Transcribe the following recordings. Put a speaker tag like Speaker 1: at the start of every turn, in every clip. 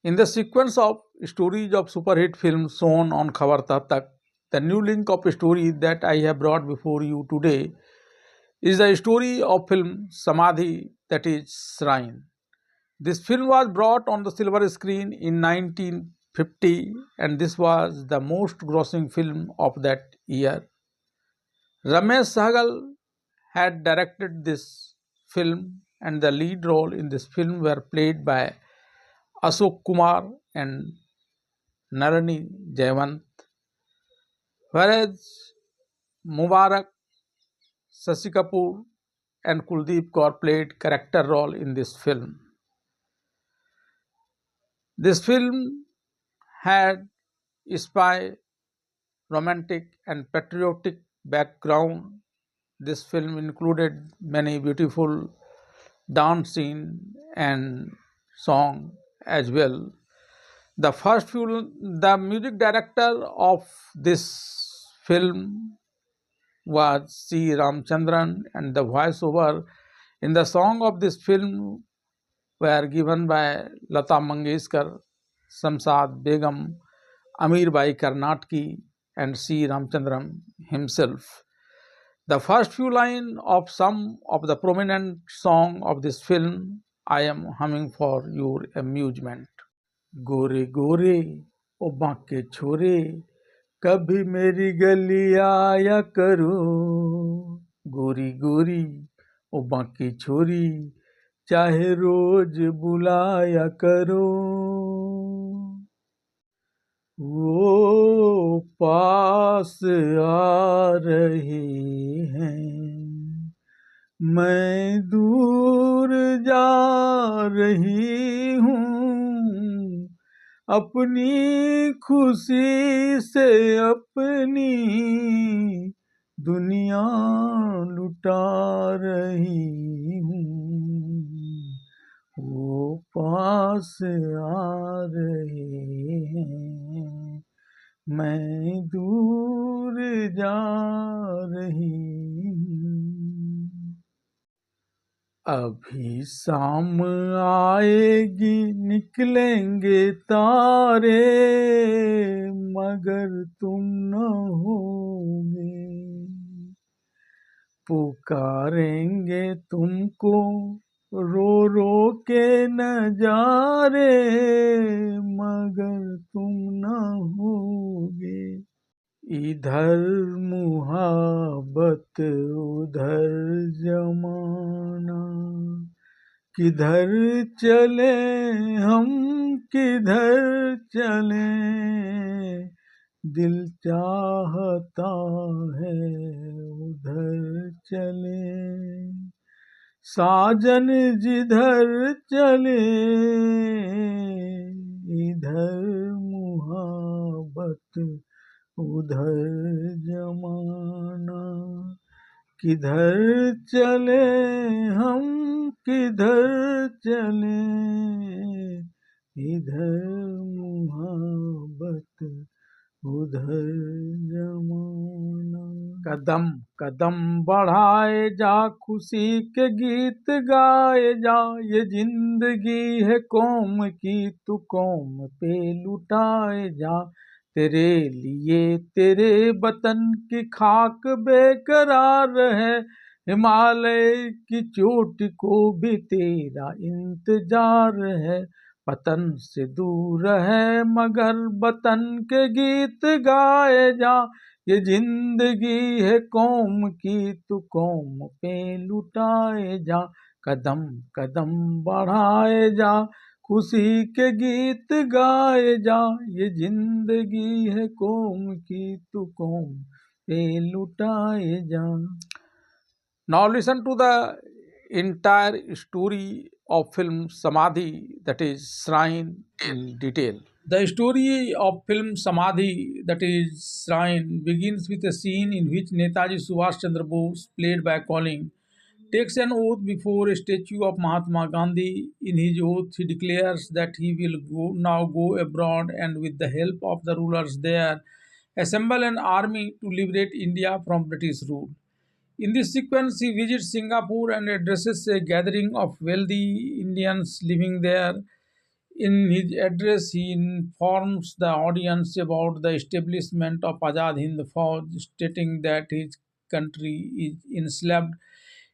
Speaker 1: In the sequence of stories of superhit films shown on Khabar Tak Tak, the new link of story that I have brought before you today is the story of film Samadhi, that is Shrine. This film was brought on the silver screen in 1950 and this was the most grossing film of that year. Ramesh Sahgal had directed this film and the lead role in this film were played by Ashok Kumar and Nalini Jaywant, whereas Mubarak, Shashi Kapoor and Kuldeep Kaur played character role in this film. This film had spy, romantic and patriotic background. This film included many beautiful dance scene and song as well. The music director of this film was C. Ramchandran, and the voiceover in the song of this film were given by Lata Mangeshkar, Samsad Begum, Amir Bai Karnatki, and C. Ramchandran himself. The first few lines of some of the prominent song of this film I am humming for your amusement. गोरे गोरे ओ बांके छोरे कभी मेरी गली आया करो गोरी गोरी ओ बांकी छोरी चाहे रोज बुलाया करो वो पास आ रही हैं मैं दूर जा रही हूँ अपनी खुशी से अपनी दुनिया लुटा रही हूँ वो पास आ रहे हैं मैं दूर जा रही हूँ अभी शाम आएगी निकलेंगे तारे मगर तुम न होगे पुकारेंगे तुमको रो रो के नजारे मगर तुम न होगे इधर मुहाबत उधर जमाना किधर चले हम किधर चले दिल चाहता है उधर चले साजन जिधर चले इधर मुहाबत उधर जमाना किधर चले हम किधर चले इधर मुहाबत उधर जमाना कदम कदम बढ़ाए जा खुशी के गीत गाए जा ये जिंदगी है कौम की तू कौम पे लुटाए जा तेरे लिए तेरे वतन की खाक बेकरार है हिमालय की चोट को भी तेरा इंतजार है वतन से दूर है मगर वतन के गीत गाए जा ये जिंदगी है कौम की तू कौम पे लुटाए जा कदम कदम बढ़ाए जा खुशी के गीत गाए जा ये जिंदगी है कौम की तू कौम पे लुटाए जा Now listen to the entire story of film Samadhi, that is Shrine, in detail. The story of film Samadhi, that is Shrine, begins with a scene in which Netaji Subhash Chandra Bose, played by Calling, takes an oath before a statue of Mahatma Gandhi. In his oath, he declares that he will now go abroad and, with the help of the rulers there, assemble an army to liberate India from British rule. In this sequence, he visits Singapore and addresses a gathering of wealthy Indians living there. In his address, he informs the audience about the establishment of Azad Hind Fauj, stating that his country is enslaved.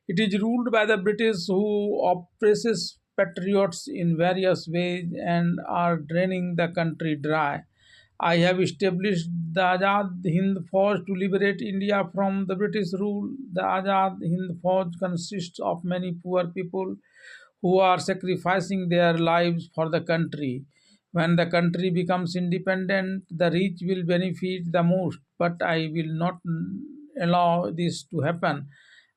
Speaker 1: It is ruled by the British, who oppresses patriots in various ways and are draining the country dry. I have established the Azad Hind Fauj to liberate India from the British rule. The Azad Hind Fauj consists of many poor people who are sacrificing their lives for the country. When the country becomes independent, the rich will benefit the most, but I will not allow this to happen.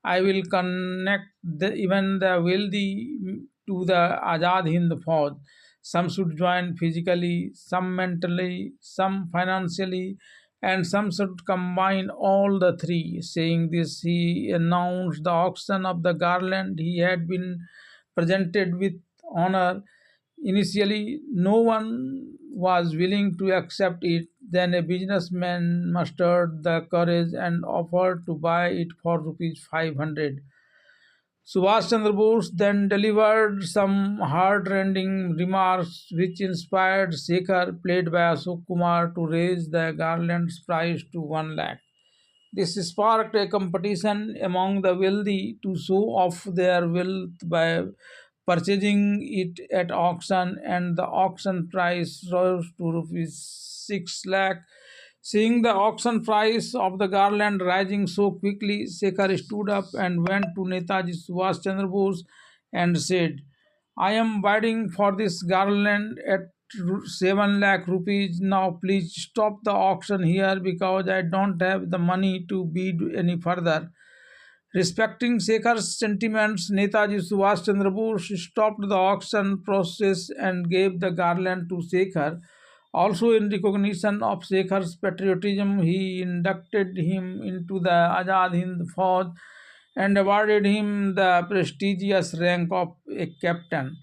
Speaker 1: I will connect even the wealthy to the Azad Hind Fauj. Some should join physically, some mentally, some financially, and some should combine all the three. Saying this, he announced the auction of the garland he had been presented with honor. Initially, no one was willing to accept it. Then a businessman mustered the courage and offered to buy it for rupees 500. Subhash Chandra Bose then delivered some heart-rending remarks which inspired Shekhar, played by Ashok Kumar, to raise the garland's price to 1 lakh. This sparked a competition among the wealthy to show off their wealth by purchasing it at auction, and the auction price rose to rupees 6 lakh. Seeing the auction price of the garland rising so quickly, Shekhar stood up and went to Netaji Subhash Chandra Bose and said, I am bidding for this garland at 7 lakh rupees. Now please stop the auction here because I don't have the money to bid any further. Respecting Shekhar's sentiments, Netaji Subhash Chandra Bose stopped the auction process and gave the garland to Shekhar. Also, in recognition of Shekhar's patriotism, he inducted him into the Azad Hind Fauj and awarded him the prestigious rank of a captain.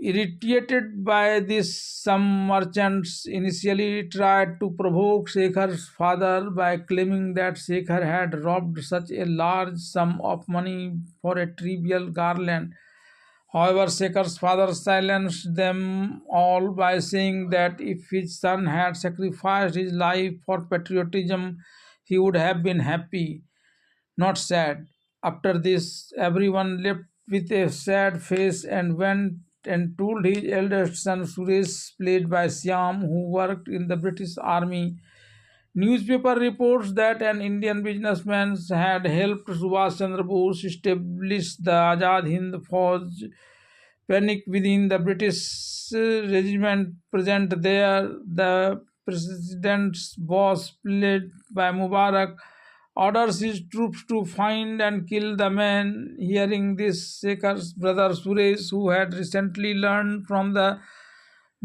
Speaker 1: Irritated by this, some merchants initially tried to provoke Shekhar's father by claiming that Shekhar had robbed such a large sum of money for a trivial garland. However, Shekhar's father silenced them all by saying that if his son had sacrificed his life for patriotism, he would have been happy, not sad. After this, everyone left with a sad face and went and told his eldest son Suresh, played by Syam, who worked in the British Army. Newspaper reports that an Indian businessman had helped Subhash Chandra Bose establish the Azad Hind Fauj. Panic within the British regiment present there. The president's boss, played by Mubarak, orders his troops to find and kill the man. Hearing this, Shekhar's brother Suresh, who had recently learned from the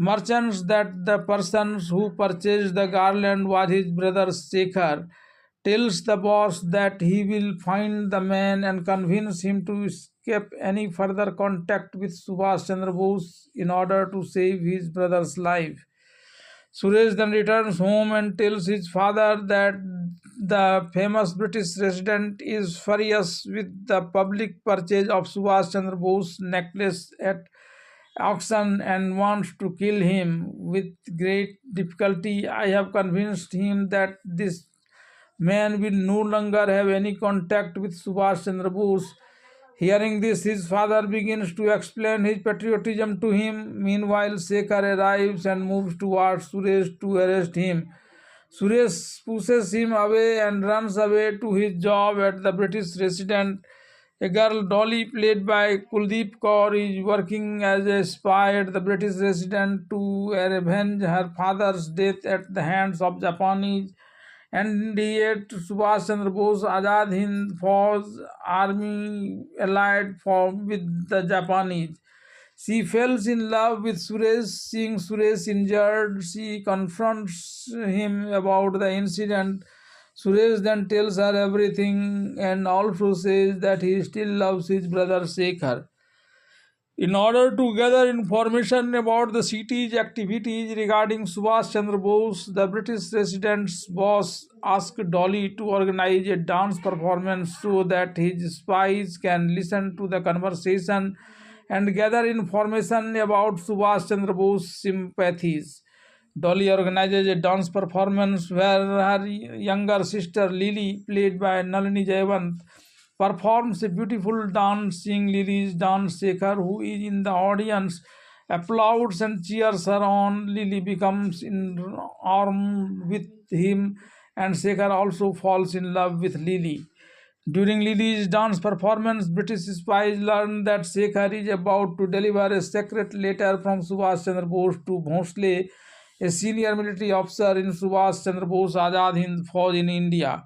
Speaker 1: merchants that the person who purchased the garland was his brother Shekhar, tells the boss that he will find the man and convince him to escape any further contact with Subhash Chandra Bose in order to save his brother's life. Suresh then returns home and tells his father that the famous British resident is furious with the public purchase of Subhash Chandra Bose necklace at auction and wants to kill him. With great difficulty, I have convinced him that this man will no longer have any contact with Subhash Chandra Bose. Hearing this, his father begins to explain his patriotism to him. Meanwhile, Shekhar arrives and moves towards Suresh to arrest him. Suresh pushes him away and runs away to his job at the British resident. A girl, Dolly, played by Kuldeep Kaur, is working as a spy at the British resident to avenge her father's death at the hands of Japanese. And yet Subhash Chandra Bose Azad Hind Fauj army allied with the Japanese. She falls in love with Suresh. Seeing Suresh injured, she confronts him about the incident. Suresh then tells her everything and also says that he still loves his brother Shekhar. In order to gather information about the city's activities regarding Subhash Chandra Bose, the British resident's boss asked Dolly to organize a dance performance so that his spies can listen to the conversation and gather information about Subhash Chandra Bose's sympathies. Dolly organizes a dance performance where her younger sister Lily, played by Nalini Jaywant, performs a beautiful dance. Seeing Lily's dance, Shekhar, who is in the audience, applauds and cheers her on. Lily becomes in arm with him, and Shekhar also falls in love with Lily. During Lily's dance performance, British spies learn that Shekhar is about to deliver a secret letter from Subhash Chandra Bose to Bhonsle, a senior military officer in Subhash Chandra Bose Azad Hind Fauj in India.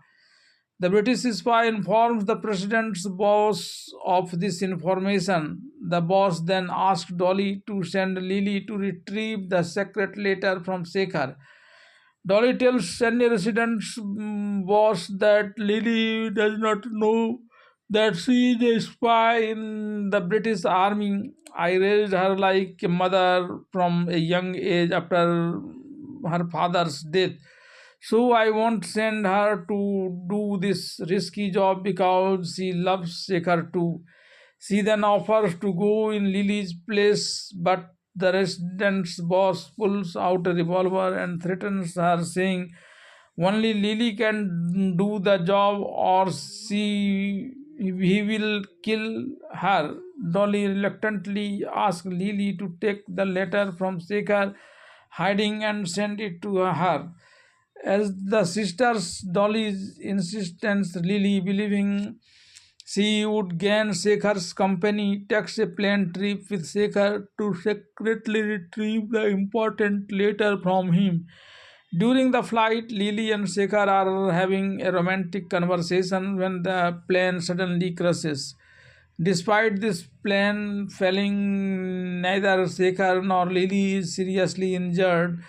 Speaker 1: The British spy informs the president's boss of this information. The boss then asks Dolly to send Lily to retrieve the secret letter from Shekhar. Dolly tells senior resident's boss that Lily does not know that she is a spy in the British army. I raised her like a mother from a young age after her father's death. So I won't send her to do this risky job because she loves Shekhar too. She then offers to go in Lily's place, but the resident's boss pulls out a revolver and threatens her, saying, only Lily can do the job or he will kill her. Dolly reluctantly asks Lily to take the letter from Shekhar, hiding and send it to her. As the sisters, Dolly's insistence, Lily, believing she would gain Shekhar's company, takes a plane trip with Shekhar to secretly retrieve the important letter from him. During the flight, Lily and Shekhar are having a romantic conversation when the plane suddenly crashes. Despite this plane falling, neither Shekhar nor Lily is seriously injured.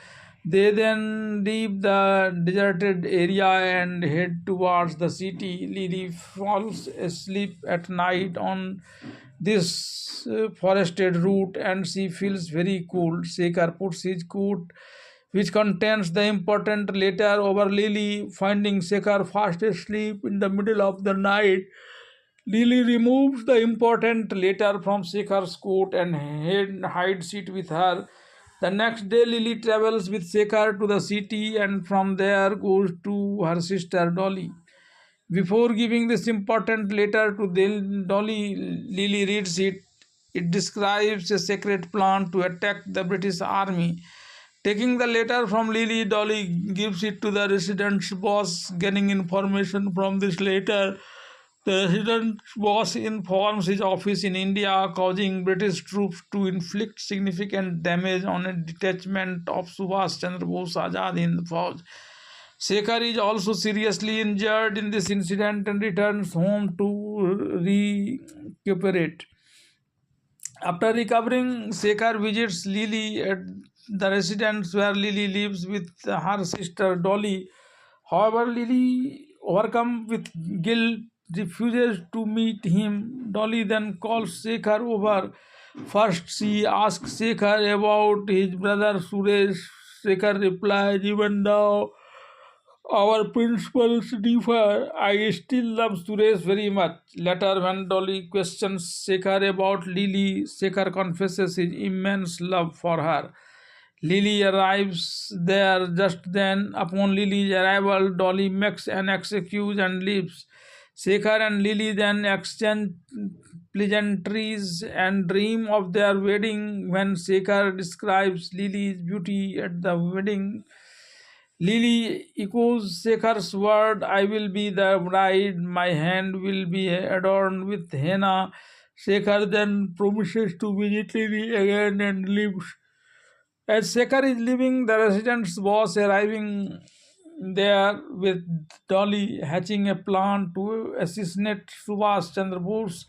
Speaker 1: They then leave the deserted area and head towards the city. Lily falls asleep at night on this forested route and she feels very cold. Shekhar puts his coat, which contains the important letter, over Lily. Finding Shekhar fast asleep in the middle of the night, Lily removes the important letter from Shekhar's coat and hides it with her. The next day, Lily travels with Shekhar to the city and from there goes to her sister Dolly. Before giving this important letter to Dolly, Lily reads it. It describes a secret plan to attack the British army. Taking the letter from Lily, Dolly gives it to the resident's boss. Getting information from this letter, the resident's boss informs his office in India, causing British troops to inflict significant damage on a detachment of Subhash Chandra Bose Azad Hind Fauj. Shekhar is also seriously injured in this incident and returns home to recuperate. After recovering, Shekhar visits Lily at the residence where Lily lives with her sister Dolly. However, Lily, overcome with guilt, refuses to meet him. Dolly then calls Shekhar over. First, she asks Shekhar about his brother Suresh. Shekhar replies, even though our principles differ, I still love Suresh very much. Later, when Dolly questions Shekhar about Lily, Shekhar confesses his immense love for her. Lily arrives there just then. Upon Lily's arrival, Dolly makes an excuse and leaves. Shekhar and Lily then exchange pleasantries and dream of their wedding. When Shekhar describes Lily's beauty at the wedding, Lily echoes Shekhar's word, I will be the bride, my hand will be adorned with henna. Shekhar then promises to visit Lily again and leaves. As Shekhar is leaving, the resident's boss arriving there with Dolly, hatching a plan to assassinate Subhash Chandra Bose.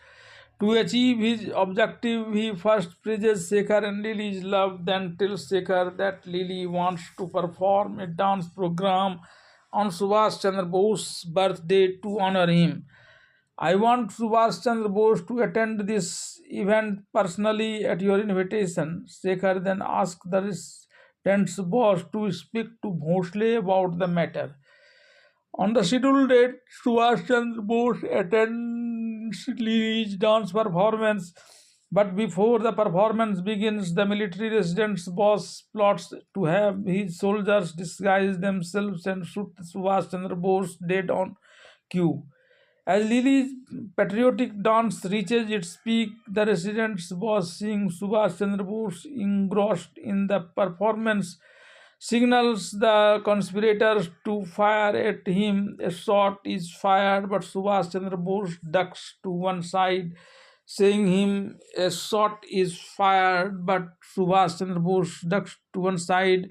Speaker 1: To achieve his objective, he first praises Shekhar and Lily's love, then tells Shekhar that Lily wants to perform a dance program on Subhash Chandra Bose's birthday to honor him. I want Subhash Chandra Bose to attend this event personally at your invitation. Shekhar then asks the resident's boss to speak to Bhonsle about the matter. On the scheduled date, Subhash Chandra Bose attends Lily's dance performance. But before the performance begins, the military resident's boss plots to have his soldiers disguise themselves and shoot Subhash Chandra Bose dead on cue. As Lili's patriotic dance reaches its peak, the resident's boss, seeing Subhash Chandra Bose engrossed in the performance, signals the conspirators to fire at him. A shot is fired, but Subhash Chandra Bose ducks to one side, saying him a shot is fired, but Subhash Chandra Bose ducks to one side,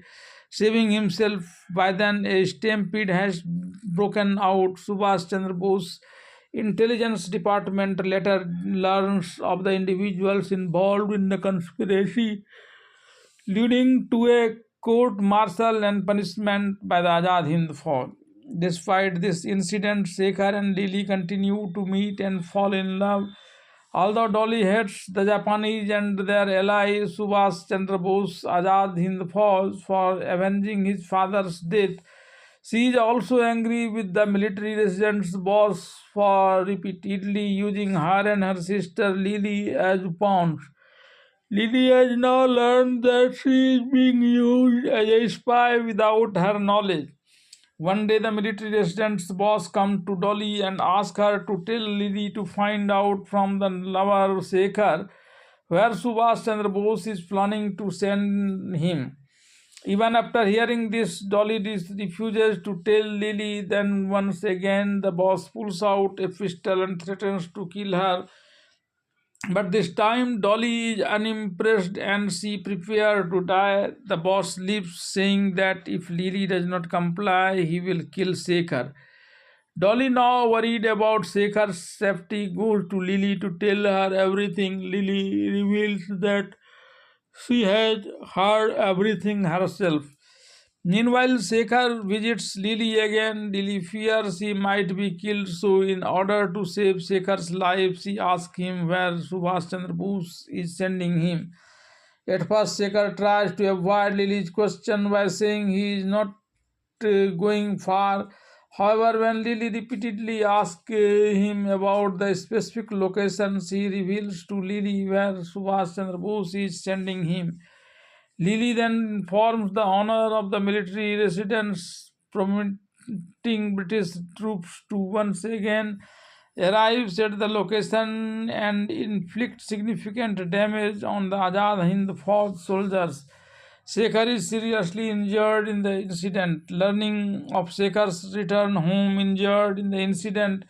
Speaker 1: saving himself. By then, a stampede has broken out. Subhash Chandra Bose intelligence department later learns of the individuals involved in the conspiracy, leading to a court martial and punishment by the Azad Hind Fauj. Despite this incident, Shekhar and Lily continue to meet and fall in love. Although Dolly hates the Japanese and their ally Subhash Chandra Bose, Azad Hind Fauj, for avenging his father's death, she is also angry with the military resident's boss for repeatedly using her and her sister Lily as pawns. Lily has now learned that she is being used as a spy without her knowledge. One day, the military resident's boss comes to Dolly and asks her to tell Lily to find out from the lover Shekhar where Subhash Chandra Bose is planning to send him. Even after hearing this, Dolly refuses to tell Lily. Then, once again, the boss pulls out a pistol and threatens to kill her. But this time, Dolly is unimpressed and she prepares to die. The boss leaves, saying that if Lily does not comply, he will kill Shekhar. Dolly, now worried about Shekhar's safety, goes to Lily to tell her everything. Lily reveals that she has heard everything herself. Meanwhile, Shekhar visits Lily again. Lily fears he might be killed, so in order to save Shekhar's life, she asks him where Subhash Chandra Bose is sending him. At first, Shekhar tries to avoid Lily's question by saying he is not going far. However, when Lily repeatedly asks him about the specific location, she reveals to Lily where Subhash Chandra Bose is sending him. Lily then informs the owner of the military residence, prompting British troops to once again arrive at the location and inflict significant damage on the Azad Hind Fauj soldiers. Shekhar is seriously injured in the incident. Learning of Shekhar's return home injured in the incident,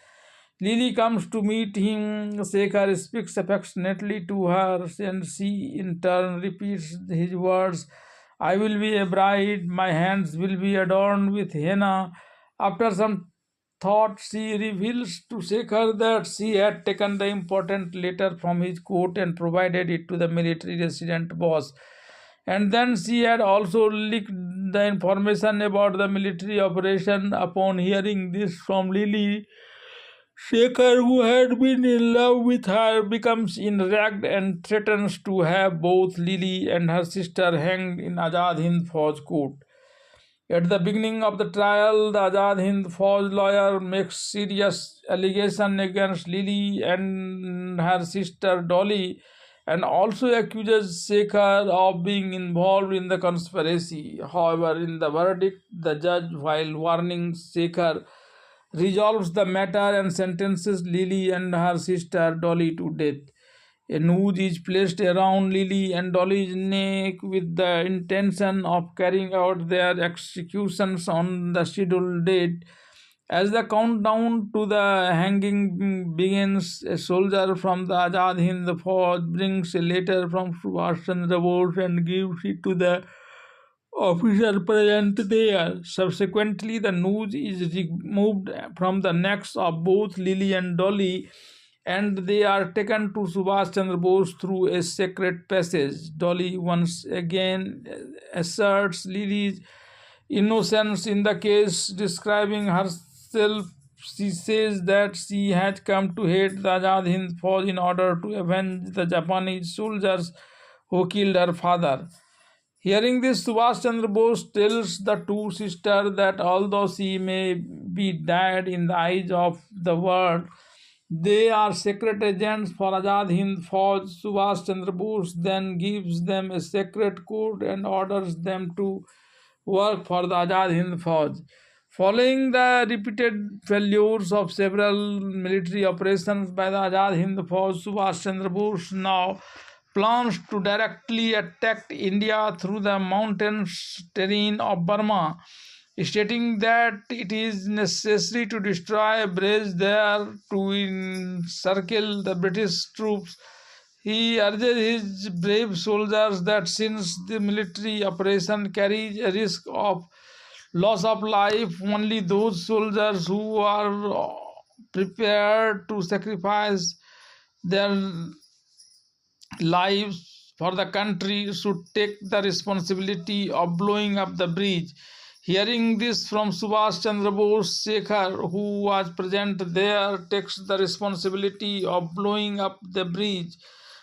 Speaker 1: Lily comes to meet him. Shekhar speaks affectionately to her, and she in turn repeats his words, I will be a bride, my hands will be adorned with henna. After some thought, she reveals to Shekhar that she had taken the important letter from his coat and provided it to the military resident boss. And then she had also leaked the information about the military operation. Upon hearing this from Lily, Shekhar, who had been in love with her, becomes enraged and threatens to have both Lily and her sister hanged in Azad Hind Fauj court. At the beginning of the trial, the Azad Hind Fauj lawyer makes serious allegation against Lily and her sister Dolly, and also accuses Shekhar of being involved in the conspiracy. However, in the verdict, the judge, while warning Shekhar, resolves the matter and sentences Lily and her sister Dolly to death. A noose is placed around Lily and Dolly's neck with the intention of carrying out their executions on the scheduled date. As the countdown to the hanging begins, a soldier from the Azad Hind Fauj brings a letter from Subhash Chandra Bose and gives it to the officer present there. Subsequently, the noose is removed from the necks of both Lily and Dolly, and they are taken to Subhash Chandra Bose through a secret passage. Dolly once again asserts Lily's innocence in the case, describing herself. She says that she had come to hate the Azad Hind Fauj in order to avenge the Japanese soldiers who killed her father. Hearing this, Subhash Chandra Bose tells the two sisters that although she may be dead in the eyes of the world, They are secret agents for Azad Hind Fauj. Subhash Chandra Bose then gives them a secret code and orders them to work for the Azad Hind Fauj. Following the repeated failures of several military operations by the Azad Hind Fauj, Subhash Chandra Bose now plans to directly attack India through the mountainous terrain of Burma, stating that it is necessary to destroy a bridge there to encircle the British troops. He urges his brave soldiers that since the military operation carries a risk of loss of life, only those soldiers who are prepared to sacrifice their lives for the country should take the responsibility of blowing up the bridge. Hearing this from Subhash Chandra Bose, Shekhar, who was present there, takes the responsibility of blowing up the bridge,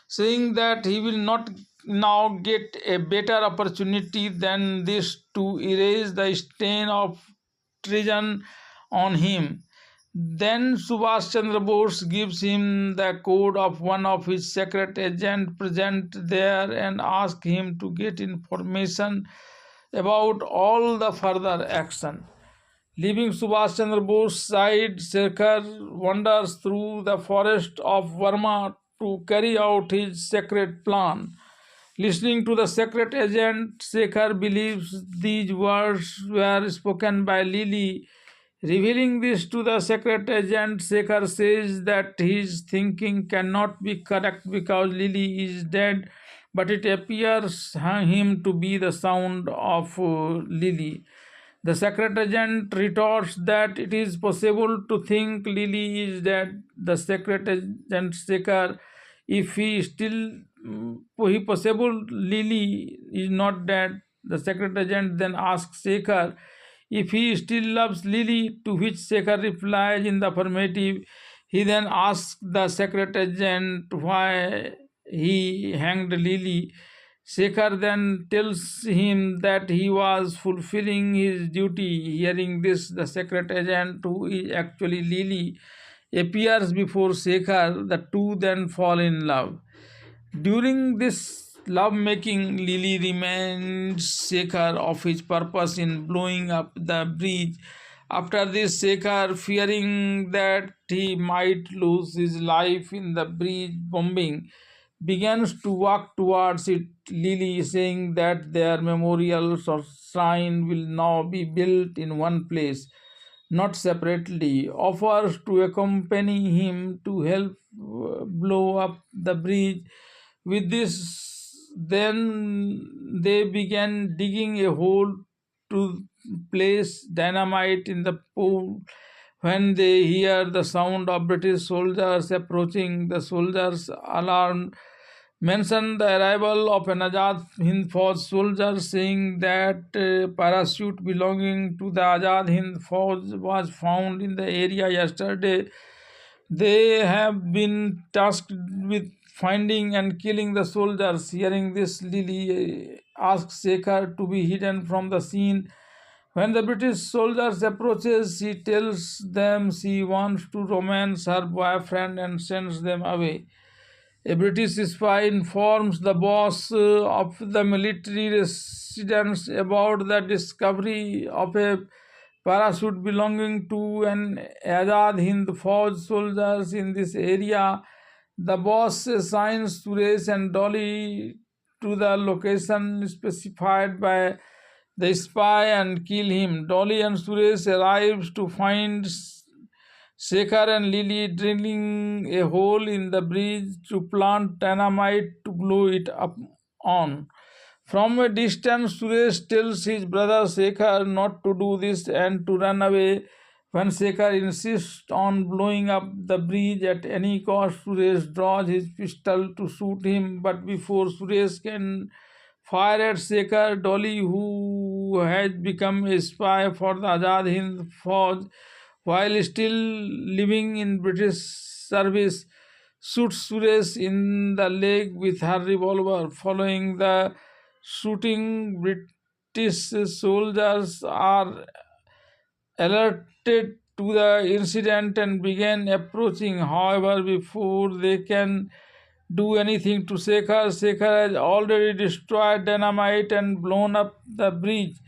Speaker 1: saying that he will not now get a better opportunity than this to erase the stain of treason on him. Then Subhash Chandra Bose gives him the code of one of his secret agents present there and asks him to get information about all the further action. Leaving Subhash Chandra Bose's side, Shekhar wanders through the forest of Burma to carry out his secret plan. Listening to the secret agent, Shekhar believes these words were spoken by Lily. Revealing this to the secret agent, Shekhar says that his thinking cannot be correct because Lily is dead, but it appears him to be the sound of Lily. The secret agent retorts that it is possible to think Lily is dead. The secret agent Shekhar, if he still he possible Lily is not dead. The secret agent then asks Shekhar if he still loves Lily, to which Shekhar replies in the affirmative. He then asks the secret agent why he hanged Lily. Shekhar then tells him that he was fulfilling his duty. Hearing this, the secret agent, who is actually Lily, appears before Shekhar. The two then fall in love. During this love-making, Lily reminds Shekhar of his purpose in blowing up the bridge. After this, Shekhar, fearing that he might lose his life in the bridge bombing, begins to walk towards it. Lily, saying that their memorial or shrine will now be built in one place, not separately, offers to accompany him to help blow up the bridge. With this, then they began digging a hole to place dynamite in the pool. When they hear the sound of British soldiers approaching, the soldiers, alarmed, mention the arrival of an Azad Hind Fauj soldier, saying that a parachute belonging to the Azad Hind Fauj was found in the area yesterday. They have been tasked with finding and killing the soldiers. Hearing this, Lily asks Shekhar to be hidden from the scene. When the British soldiers approaches, she tells them she wants to romance her boyfriend and sends them away. A British spy informs the boss of the military residence about the discovery of a parachute belonging to an Azad Hind Fauj soldiers in this area. The boss assigns Suresh and Dolly to the location specified by the spy and kill him. Dolly and Suresh arrives to find Shekhar and Lily drilling a hole in the bridge to plant dynamite to blow it up on. From a distance, Suresh tells his brother Shekhar not to do this and to run away. When Shekhar insists on blowing up the bridge at any cost, Suresh draws his pistol to shoot him, but before Suresh can fire at Shekhar, Dolly, who has become a spy for the Azad Hind Fauj while still living in British service, shoots Suresh in the leg with her revolver. Following the shooting, British soldiers are alerted to to the incident and began approaching. However, before they can do anything to Shekhar, Shekhar has already destroyed dynamite and blown up the bridge.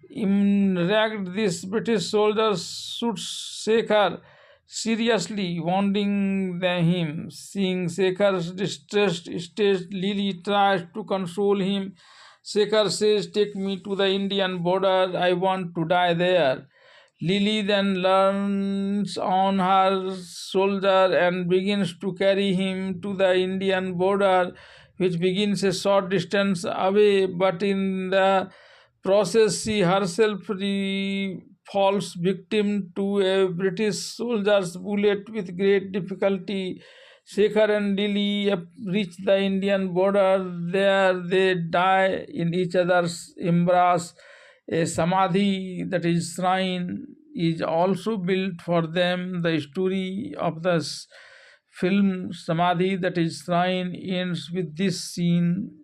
Speaker 1: Enraged, this British soldier shoots Shekhar seriously, wounding him. Seeing Shekhar's distressed state, Lily tries to console him. Shekhar says, "Take me to the Indian border, I want to die there." Lily then learns on her soldier and begins to carry him to the Indian border, which begins a short distance away, but in the process she herself falls victim to a British soldier's bullet with great difficulty. Shekhar and Lily reach the Indian border. There they die in each other's embrace. A Samadhi, that is shrine, is also built for them. The story of the film Samadhi, that is shrine, ends with this scene.